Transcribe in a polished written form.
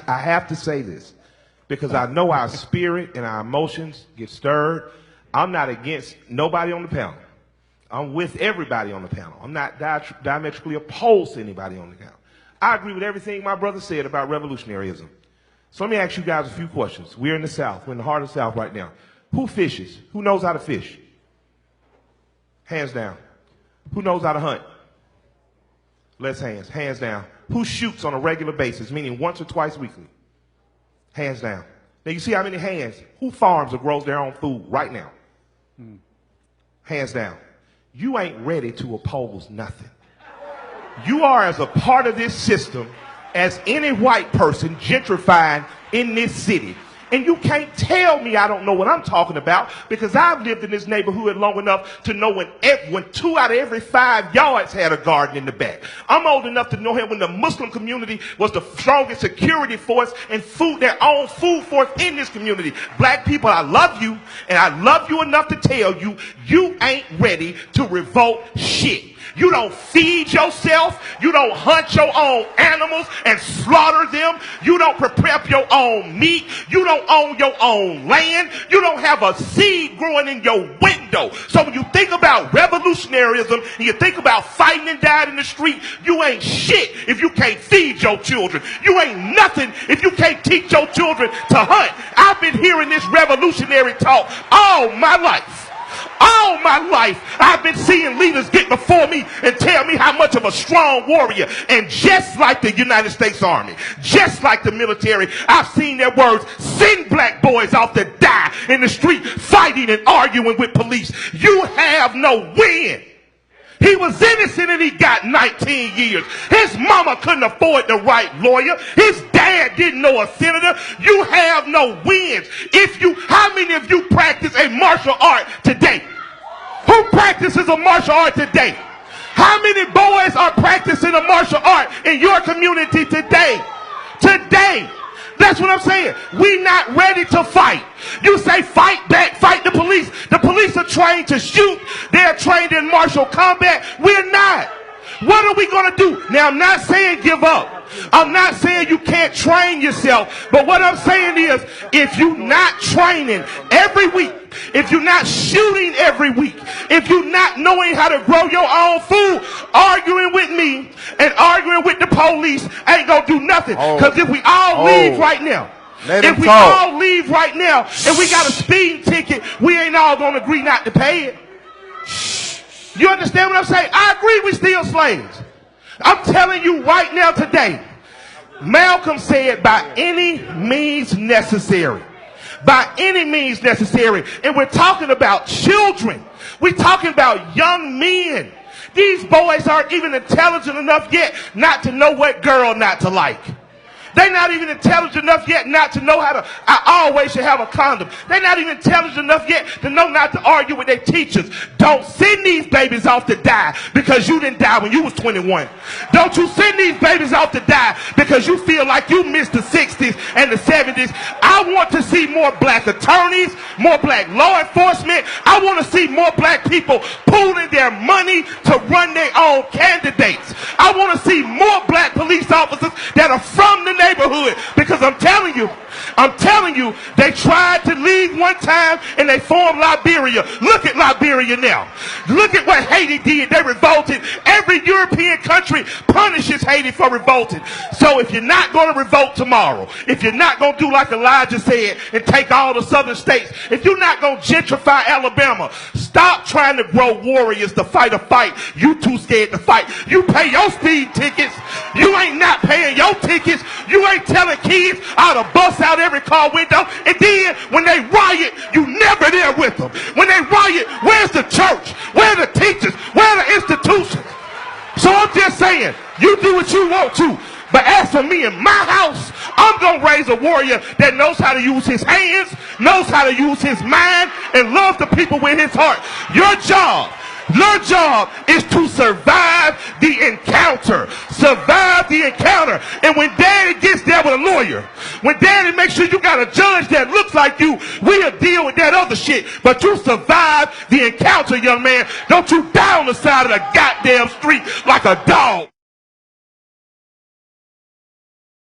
I have to say this because I know our spirit and our emotions get stirred. I'm not against nobody on the panel. I'm with everybody on the panel. I'm not diametrically opposed to anybody on the panel. I agree with everything my brother said about revolutionaryism. So let me ask you guys a few questions. We're in the South. We're in the heart of the South right now. Who fishes? Who knows how to fish? Hands down. Who knows how to hunt? Less hands. Hands down. Who shoots on a regular basis, meaning once or twice weekly? Hands down. Now you see how many hands? Who farms or grows their own food right now? Hands down. You ain't ready to oppose nothing. You are as a part of this system as any white person gentrifying in this city. And you can't tell me I don't know what I'm talking about because I've lived in this neighborhood long enough to know when 2 out of every 5 yards had a garden in the back. I'm old enough to know when the Muslim community was the strongest security force and their own food force in this community. Black people, I love you, and I love you enough to tell you, you ain't ready to revolt shit. You don't feed yourself. You don't hunt your own animals and slaughter them. You don't prepare your own meat. You don't own your own land. You don't have a seed growing in your window. So when you think about revolutionaryism and you think about fighting and dying in the street, you ain't shit if you can't feed your children. You ain't nothing if you can't teach your children to hunt. I've been hearing this revolutionary talk all my life. All my life, I've been seeing leaders get before me and tell me how much of a strong warrior. And just like the United States Army, just like the military, I've seen their words send black boys off to die in the street fighting and arguing with police. You have no win. He was innocent and he got 19 years. His mama couldn't afford the right lawyer. His dad didn't know a senator. You have no wins. How many of you practice a martial art today? Who practices a martial art today? How many boys are practicing a martial art in your community today? Today. That's what I'm saying. We're not ready to fight. You say fight back, fight the police. The police are trained to shoot. They're trained in martial combat. We're not. What are we going to do? Now, I'm not saying give up. I'm not saying you can't train yourself. But what I'm saying is, if you're not training every week, if you're not shooting every week, if you're not knowing how to grow your own food, arguing with me and arguing with the police ain't going to do nothing. Because if we all leave right now, if we all leave right now and we got a speeding ticket, we ain't all going to agree not to pay it. You understand what I'm saying? I agree we still slaves. I'm telling you right now today, Malcolm said by any means necessary. By any means necessary. And we're talking about children. We're talking about young men. These boys aren't even intelligent enough yet not to know what girl not to like. They're not even intelligent enough yet not to know how to, I always should have a condom. They're not even intelligent enough yet to know not to argue with their teachers. Don't send these babies off to die because you didn't die when you was 21. Don't you send these babies off to die because you feel like you missed the 60s and the 70s. I want to see more black attorneys, more black law enforcement. I want to see more black people pooling their money to run their own candidates. I want to see more black police officers that are from the neighborhood, because I'm telling you, they tried to leave one time and they formed Liberia. Look at Liberia now. Look at what Haiti did. They revolted. Every European country punishes Haiti for revolting. So if you're not going to revolt tomorrow, if you're not going to do like Elijah said and take all the southern states, if you're not going to gentrify Alabama, stop trying to grow warriors to fight a fight you too scared to fight. You pay your speed tickets. You ain't not paying your tickets. You ain't telling kids how to bust out every car window. And then when they riot, you never there with them. When they riot, where's the church? Where are the teachers? Where are the institutions? So I'm just saying, you do what you want to. But as for me and my house, I'm going to raise a warrior that knows how to use his hands, knows how to use his mind, and loves the people with his heart. Your job is to survive the encounter. Survive the encounter. And when daddy gets there with a lawyer, when daddy makes sure you got a judge that looks like you, we'll deal with that other shit. But you survive the encounter, young man. Don't you die on the side of the goddamn street like a dog.